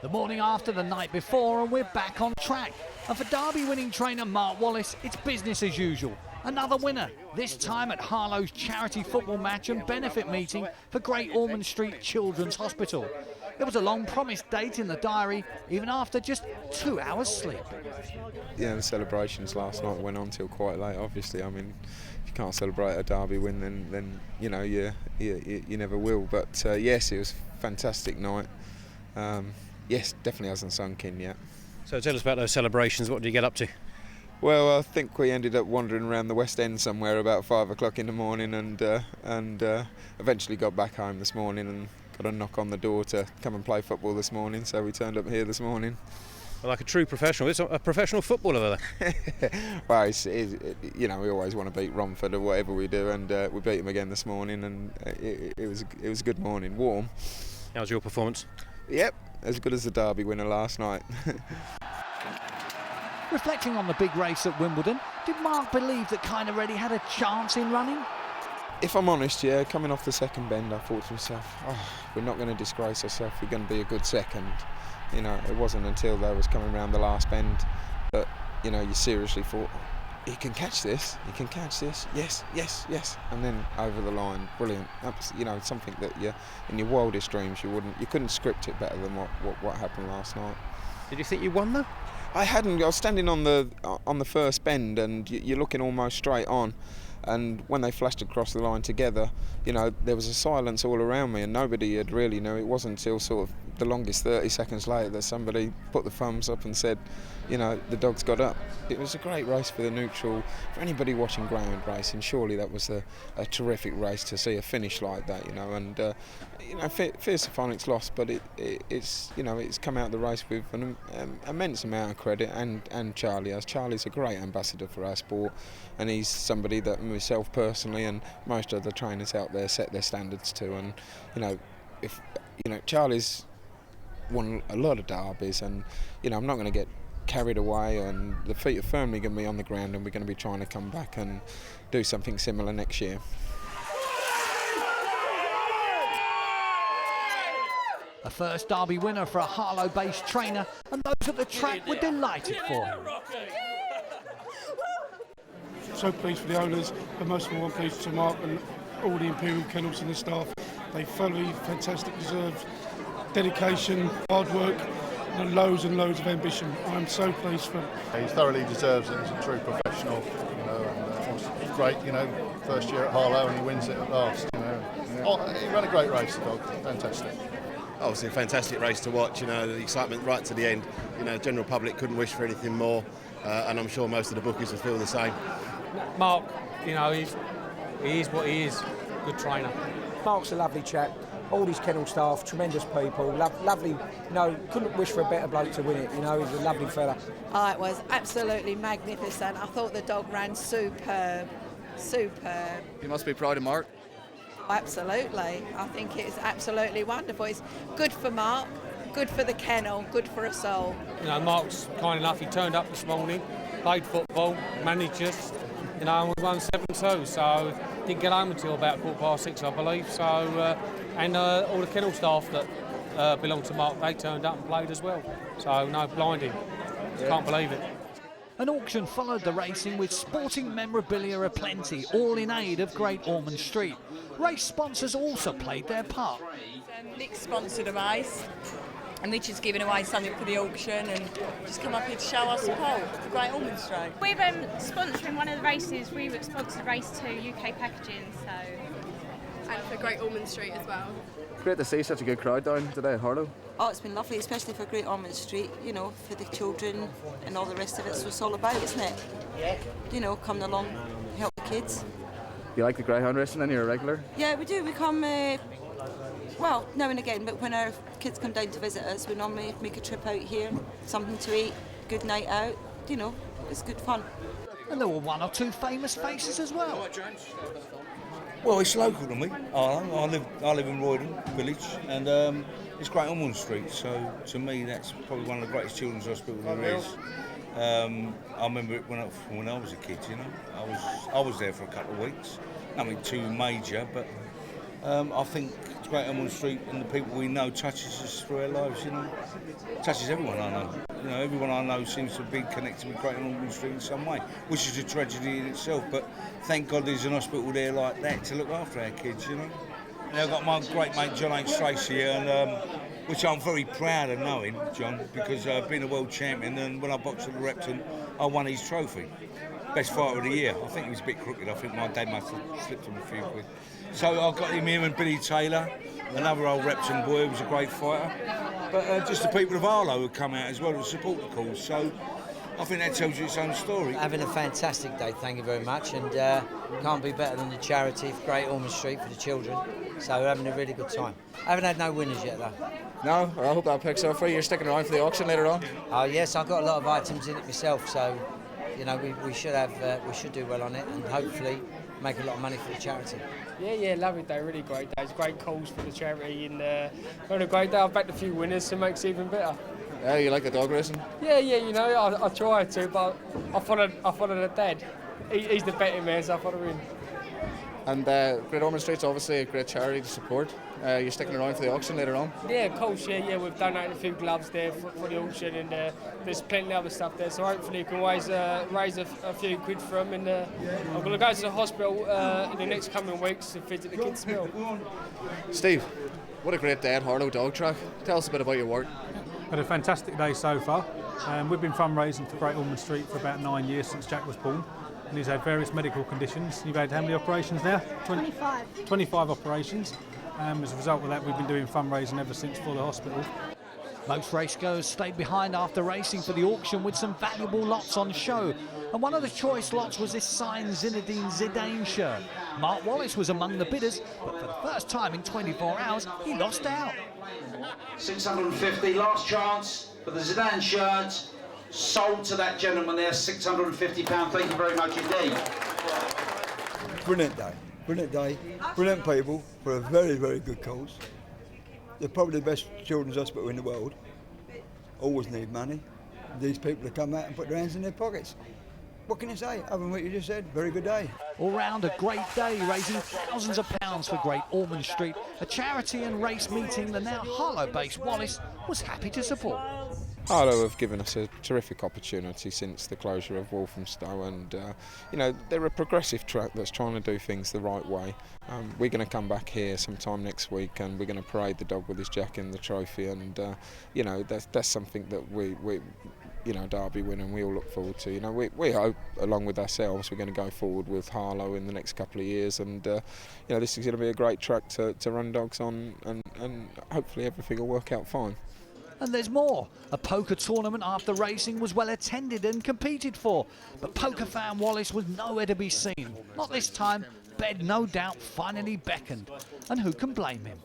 The morning after the night before, and we're back on track. And for Derby winning trainer Mark Wallis, it's business as usual. Another winner, this time at Harlow's charity football match and benefit meeting for Great Ormond Street Children's Hospital. There was a long promised date in the diary, even after just 2 hours sleep. Yeah, the celebrations last night went on till quite late, obviously. I mean, if you can't celebrate a Derby win, then you know, you never will. But yes, it was a fantastic night. Yes, definitely hasn't sunk in yet. So tell us about those celebrations. What did you get up to? Well, I think we ended up wandering around the West End somewhere about 5 o'clock in the morning, and eventually got back home this morning and got a knock on the door to come and play football this morning. So we turned up here this morning. Well, like a true professional. It's a professional footballer there. Well, you know, we always want to beat Romford or whatever we do, and we beat them again this morning, and it was a good morning, warm. How was your performance? Yep, as good as the Derby winner last night. Reflecting on the big race at Wimbledon, did Mark believe that Kind of Ready had a chance in running? If I'm honest, yeah, coming off the second bend, I thought to myself, we're not going to disgrace ourselves, we're going to be a good second. You know, it wasn't until they was coming around the last bend that, you know, you seriously thought, he can catch this, yes, and then over the line, brilliant. That's, you know, something that in your wildest dreams you couldn't script it better than what happened last night. Did you think you won though? I hadn't. I was standing on the first bend, and you're looking almost straight on. And when they flashed across the line together, you know, there was a silence all around me, and nobody had really knew. It wasn't until sort of the longest 30 seconds later that somebody put the thumbs up and said, you know, the dog's got up. It was a great race for the neutral. For anybody watching greyhound racing, surely that was a terrific race to see a finish like that, you know. And you know, Fierce Phonics lost, but it's you know, it's come out of the race with an immense amount of credit, and Charlie has. Charlie's a great ambassador for our sport, and he's somebody that myself personally and most of the trainers out there set their standards to. And you know, if you know, Charlie's won a lot of derbies, and you know, I'm not going to get carried away, and the feet are firmly going to be on the ground, and we're going to be trying to come back and do something similar next year. A first Derby winner for a Harlow-based trainer, and those at the track were delighted for him. So pleased for the owners, but most of all I'm pleased for Mark and all the Imperial Kennels and the staff. They thoroughly fantastic, deserved dedication, hard work, and loads of ambition. I'm so pleased for him. He thoroughly deserves it. He's a true professional, you know, and it's great, you know, first year at Harlow and he wins it at last, you know. Yeah. He ran a great race, the dog, fantastic. Obviously a fantastic race to watch, you know, the excitement right to the end. You know, general public couldn't wish for anything more, and I'm sure most of the bookies will feel the same. Mark, you know, he is what he is, good trainer. Mark's a lovely chap, all his kennel staff, tremendous people, lovely, you know, couldn't wish for a better bloke to win it, you know, he's a lovely fella. Oh, it was absolutely magnificent. I thought the dog ran superb. You must be proud of Mark. Absolutely. I think it's absolutely wonderful. It's good for Mark, good for the kennel, good for us all. You know, Mark's kind enough, he turned up this morning, played football, managed us, you know, and we won 7-2, so didn't get home until about 6:15, I believe. So, and all the kennel staff that belong to Mark, they turned up and played as well. So, no, blinding. Yeah. Can't believe it. An auction followed the racing with sporting memorabilia aplenty, all in aid of Great Ormond Street. Race sponsors also played their part. Nick sponsored a race, and we're just giving away something for the auction and just come up here to show our support for Great Ormond Street. We're sponsoring one of the races. We sponsored a race to UK Packaging, so. And for Great Ormond Street as well. Great to see such a good crowd down today at Harlow. Oh, it's been lovely, especially for Great Ormond Street, you know, for the children and all the rest of it. So it's all about, isn't it? Yeah. You know, coming along, help the kids. You like the greyhound racing and you're a regular? Yeah, we do. We come, well, now and again, but when our kids come down to visit us, we normally make a trip out here, something to eat, good night out, you know, it's good fun. And there were one or two famous faces as well. Well, it's local to me, Harlow. I live in Roydon village, and it's Great Ormond Street, so to me that's probably one of the greatest children's hospitals there is. I remember it when I was a kid, you know. I was there for a couple of weeks, nothing too major, but I think Great Ormond Street and the people we know touches us through our lives, you know. Touches everyone I know. You know, everyone I know seems to be connected with Great Ormond Street in some way, which is a tragedy in itself. But thank God there's an hospital there like that to look after our kids, you know. And I've got my great mate John Stracey here, and which I'm very proud of knowing, John, because I've been a world champion, and when I boxed at the Repton, I won his trophy. Best fighter of the year. I think he was a bit crooked. I think my dad must have slipped him a few quid. So I've got him here and Billy Taylor, another old Repton boy who was a great fighter. But just the people of Harlow who come out as well to support the cause. So I think that tells you its own story. Having a fantastic day, thank you very much, and can't be better than the charity for Great Ormond Street for the children. So we're having a really good time. I haven't had no winners yet though. No, I hope that picks up for you. You're sticking around for the auction later on? Oh yes, I've got a lot of items in it myself, so you know we should do well on it, and hopefully make a lot of money for the charity. Yeah, lovely day, really great day. It's great calls for the charity, and having a great day. I've backed a few winners, so it makes it even better. Yeah, you like the dog racing? Yeah, you know, I try to, but I follow the dad. He's the betting man, so I follow him. And Great Ormond Street's obviously a great charity to support. You're sticking around for the auction later on? Yeah, of course, yeah. We've donated a few gloves there for the auction, and there's plenty of other stuff there, so hopefully you can raise a few quid from them. And I'm going to go to the hospital in the next coming weeks to visit the kids' meal. Steve, what a great day at Harlow Dog Track. Tell us a bit about your work. Had a fantastic day so far. We've been fundraising for Great Ormond Street for about 9 years since Jack was born. And he's had various medical conditions. You've had how many operations now? 25. 25 operations. As a result of that, we've been doing fundraising ever since for the hospital. Most racegoers stayed behind after racing for the auction with some valuable lots on show. And one of the choice lots was this signed Zinedine Zidane shirt. Mark Wallis was among the bidders, but for the first time in 24 hours, he lost out. 650, last chance for the Zidane shirt. Sold to that gentleman there, £650. Thank you very much indeed. Brilliant day, brilliant people for a very, very good cause. They're probably the best children's hospital in the world. Always need money. These people to come out and put their hands in their pockets. What can you say, other than what you just said? Very good day. All round a great day, raising thousands of pounds for Great Ormond Street, a charity and race meeting the now Harlow-based Wallis was happy to support. Harlow have given us a terrific opportunity since the closure of Walthamstow, and you know, they're a progressive track that's trying to do things the right way. We're going to come back here sometime next week, and we're going to parade the dog with his jack in the trophy, and you know, that's something that we you know, Derby win, and we all look forward to. You know, we hope, along with ourselves, we're going to go forward with Harlow in the next couple of years, and you know, this is going to be a great track to run dogs on, and hopefully everything will work out fine. And there's more. A poker tournament after racing was well attended and competed for, but poker fan Wallis was nowhere to be seen. Not this time. Bed, no doubt, finally beckoned. And who can blame him?